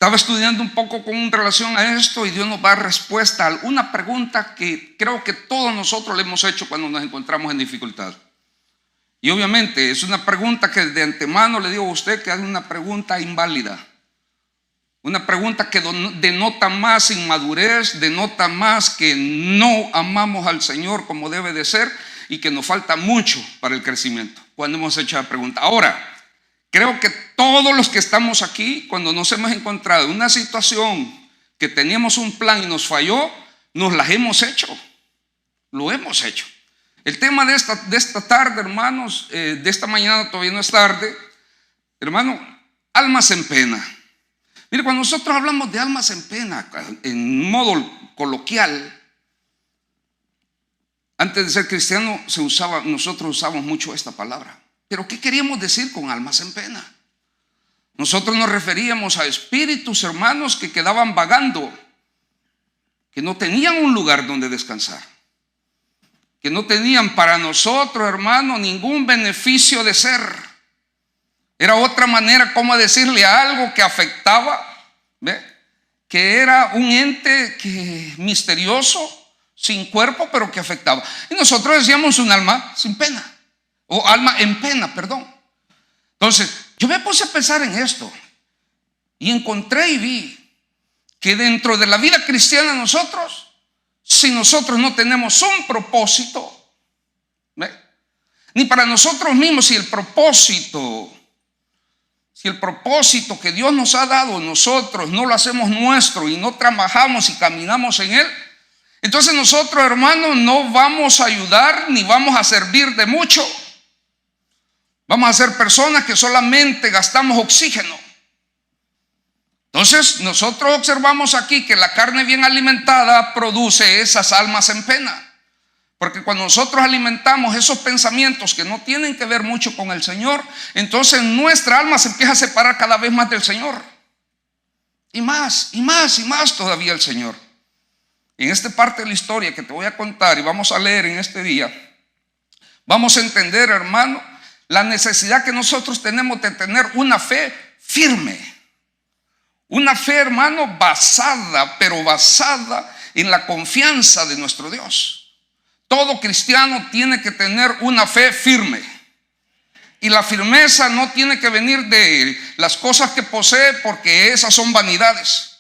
Estaba estudiando un poco con relación a esto y Dios nos va a dar respuesta a una pregunta que creo que todos nosotros le hemos hecho cuando nos encontramos en dificultad. Y obviamente es una pregunta que de antemano le digo a usted que es una pregunta inválida. Una pregunta que denota más inmadurez, denota más que no amamos al Señor como debe de ser y que nos falta mucho para el crecimiento cuando hemos hecho la pregunta. Ahora, creo que todos los que estamos aquí, cuando nos hemos encontrado en una situación que teníamos un plan y nos falló, nos las hemos hecho. Lo hemos hecho. El tema de esta tarde, hermanos, de esta mañana, todavía no es tarde, hermano, almas en pena. Mire, cuando nosotros hablamos de almas en pena, en modo coloquial, antes de ser cristiano nosotros usamos mucho esta palabra. Pero ¿qué queríamos decir con almas en pena? Nosotros nos referíamos a espíritus, hermanos, que quedaban vagando, que no tenían un lugar donde descansar, que no tenían para nosotros, hermano, ningún beneficio de ser. Era otra manera como decirle algo que afectaba, ¿ve? Que era un ente misterioso, sin cuerpo, pero que afectaba. Y nosotros decíamos un alma sin pena, o alma en pena, perdón. Entonces, yo me puse a pensar en esto y encontré y vi que dentro de la vida cristiana nosotros, si nosotros no tenemos un propósito, ¿ve? Ni para nosotros mismos, si el propósito que Dios nos ha dado, nosotros no lo hacemos nuestro y no trabajamos y caminamos en él, entonces nosotros, hermanos, no vamos a ayudar ni vamos a servir de mucho. Vamos a ser personas que solamente gastamos oxígeno. Entonces nosotros observamos aquí que la carne bien alimentada produce esas almas en pena. Porque cuando nosotros alimentamos esos pensamientos que no tienen que ver mucho con el Señor, entonces nuestra alma se empieza a separar cada vez más del Señor. Y más, y más, y más todavía el Señor. En esta parte de la historia que te voy a contar y vamos a leer en este día, vamos a entender, hermano, la necesidad que nosotros tenemos de tener una fe firme. Una fe, hermano, basada en la confianza de nuestro Dios. Todo cristiano tiene que tener una fe firme. Y la firmeza no tiene que venir de las cosas que posee, porque esas son vanidades.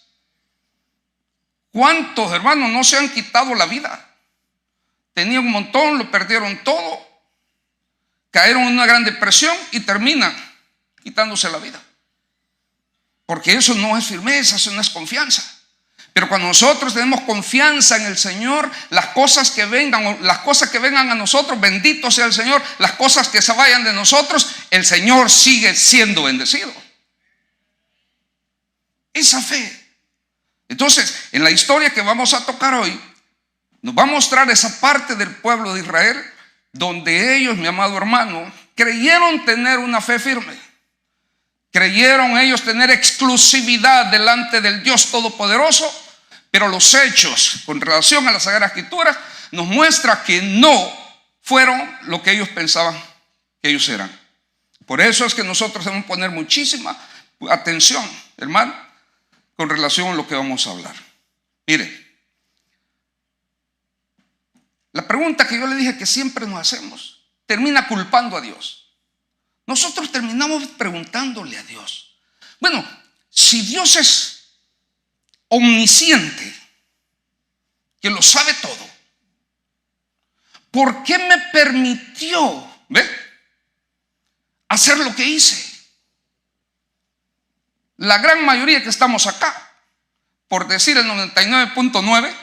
¿Cuántos, hermanos, no se han quitado la vida? Tenían un montón, lo perdieron todo, cayeron en una gran depresión y terminan quitándose la vida. Porque eso no es firmeza, eso no es confianza. Pero cuando nosotros tenemos confianza en el Señor, las cosas que vengan a nosotros, bendito sea el Señor. Las cosas que se vayan de nosotros, el Señor sigue siendo bendecido. Esa fe. Entonces, en la historia que vamos a tocar hoy, nos va a mostrar esa parte del pueblo de Israel donde ellos, mi amado hermano, creyeron tener una fe firme. Creyeron ellos tener exclusividad delante del Dios Todopoderoso, pero los hechos con relación a la Sagrada Escritura nos muestra que no fueron lo que ellos pensaban que ellos eran. Por eso es que nosotros debemos poner muchísima atención, hermano, con relación a lo que vamos a hablar. Mire, la pregunta que yo le dije que siempre nos hacemos termina culpando a Dios. Nosotros terminamos preguntándole a Dios, bueno, si Dios es omnisciente, que lo sabe todo, ¿por qué me permitió hacer lo que hice? La gran mayoría que estamos acá, por decir el 99.9,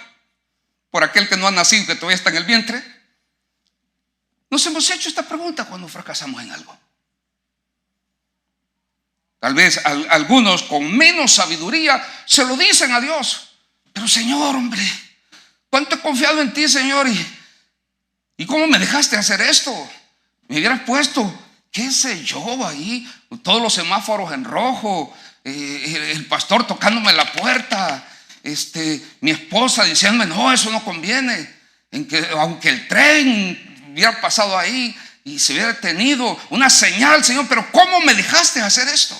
por aquel que no ha nacido, que todavía está en el vientre, nos hemos hecho esta pregunta cuando fracasamos en algo. Tal vez algunos con menos sabiduría se lo dicen a Dios. Pero Señor, hombre, ¿cuánto he confiado en ti, Señor? ¿Y cómo me dejaste hacer esto? Me hubieras puesto, qué sé yo, ahí, todos los semáforos en rojo, el pastor tocándome la puerta, mi esposa diciéndome, no, eso no conviene. Aunque el tren hubiera pasado ahí y se hubiera detenido, una señal, Señor, pero ¿cómo me dejaste hacer esto?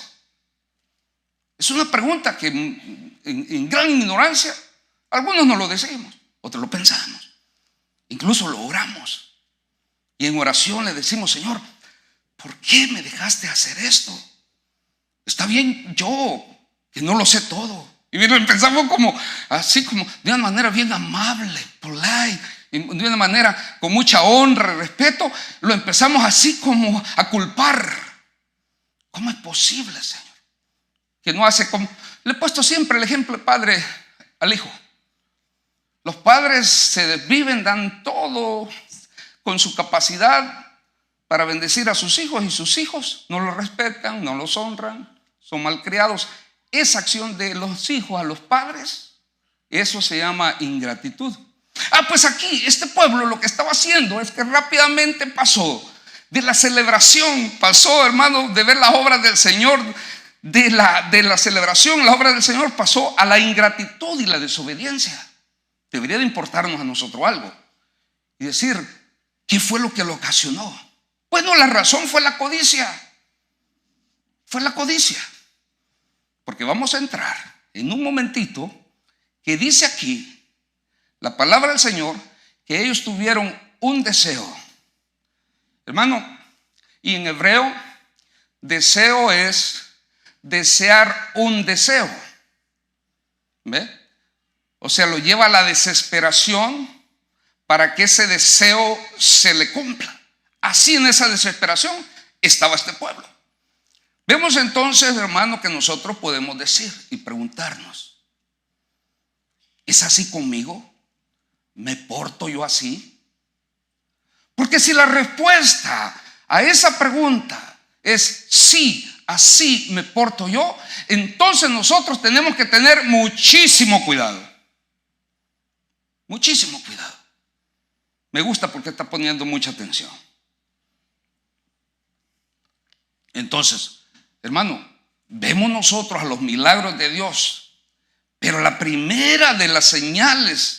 Eso Es una pregunta que en gran ignorancia algunos no lo decimos, otros lo pensamos, incluso lo oramos. Y en oración le decimos: Señor, ¿por qué me dejaste hacer esto? Está bien yo, que no lo sé todo. Y bien, pensamos así como de una manera bien amable, polite, de una manera con mucha honra y respeto. Lo empezamos así como a culpar. ¿Cómo es posible, Señor? Que no hace como... Le he puesto siempre el ejemplo del padre al hijo. Los padres se desviven, dan todo con su capacidad para bendecir a sus hijos, y sus hijos no los respetan, no los honran, son malcriados. Esa acción de los hijos a los padres, eso se llama ingratitud. Pues aquí este pueblo lo que estaba haciendo es que rápidamente pasó de la celebración, pasó, hermano, de ver las obras del Señor, de la celebración, las obras del Señor, pasó a la ingratitud y la desobediencia. Debería de importarnos a nosotros algo y decir: ¿qué fue lo que lo ocasionó? Bueno, la razón fue la codicia. Fue la codicia. Porque vamos a entrar en un momentito que dice aquí la palabra del Señor que ellos tuvieron un deseo. Hermano, y en hebreo, deseo es desear un deseo. ¿Ve? O sea, lo lleva a la desesperación para que ese deseo se le cumpla. Así, en esa desesperación estaba este pueblo. Vemos entonces, hermano, que nosotros podemos decir y preguntarnos: ¿es así conmigo? ¿Me porto yo así? Porque si la respuesta a esa pregunta es sí, así me porto yo, entonces nosotros tenemos que tener muchísimo cuidado. Muchísimo cuidado. Me gusta porque está poniendo mucha atención. Entonces, hermano, vemos nosotros a los milagros de Dios, pero la primera de las señales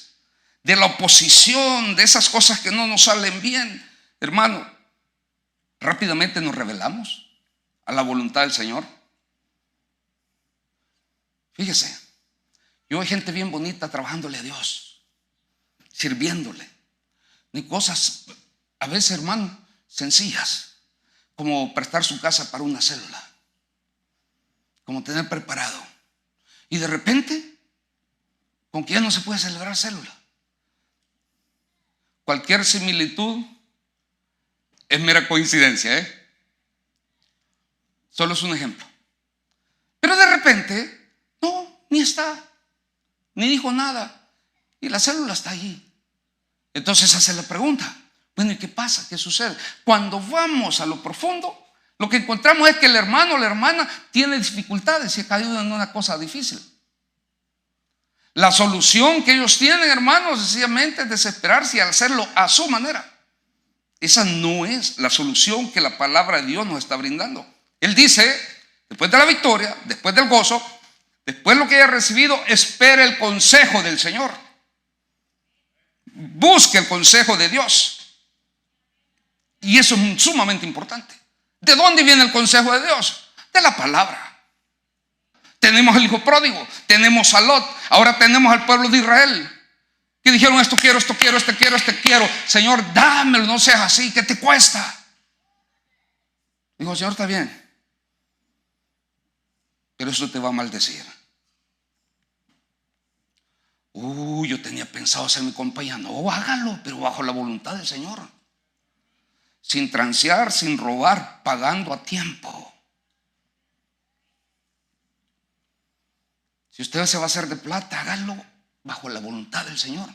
de la oposición, de esas cosas que no nos salen bien, hermano, rápidamente nos rebelamos a la voluntad del Señor. Fíjese, yo hay gente bien bonita trabajándole a Dios, sirviéndole, ni cosas a veces, hermano, sencillas, como prestar su casa para una célula, como tener preparado, y de repente con que ya no se puede celebrar célula. Cualquier similitud es mera coincidencia, Solo es un ejemplo. Pero de repente, no, ni está, ni dijo nada, y la célula está allí. Entonces hace la pregunta: bueno, ¿y qué pasa? ¿Qué sucede? Cuando vamos a lo profundo, lo que encontramos es que el hermano o la hermana tiene dificultades y ha caído en una cosa difícil. La solución que ellos tienen, hermanos, sencillamente es desesperarse y hacerlo a su manera. Esa no es la solución que la palabra de Dios nos está brindando. Él dice, después de la victoria, después del gozo, después de lo que haya recibido, espere el consejo del Señor. Busque el consejo de Dios. Y eso es sumamente importante. ¿De dónde viene el consejo de Dios? De la palabra. Tenemos el hijo pródigo, tenemos a Lot, ahora tenemos al pueblo de Israel, que dijeron: esto quiero, esto quiero, esto quiero, esto quiero. Señor, dámelo, no seas así, ¿qué te cuesta? Dijo: Señor, está bien, pero eso te va a maldecir. Yo tenía pensado ser mi compañía. No, hágalo, pero bajo la voluntad del Señor, sin transear, sin robar, pagando a tiempo. Si usted se va a hacer de plata, hágalo bajo la voluntad del Señor.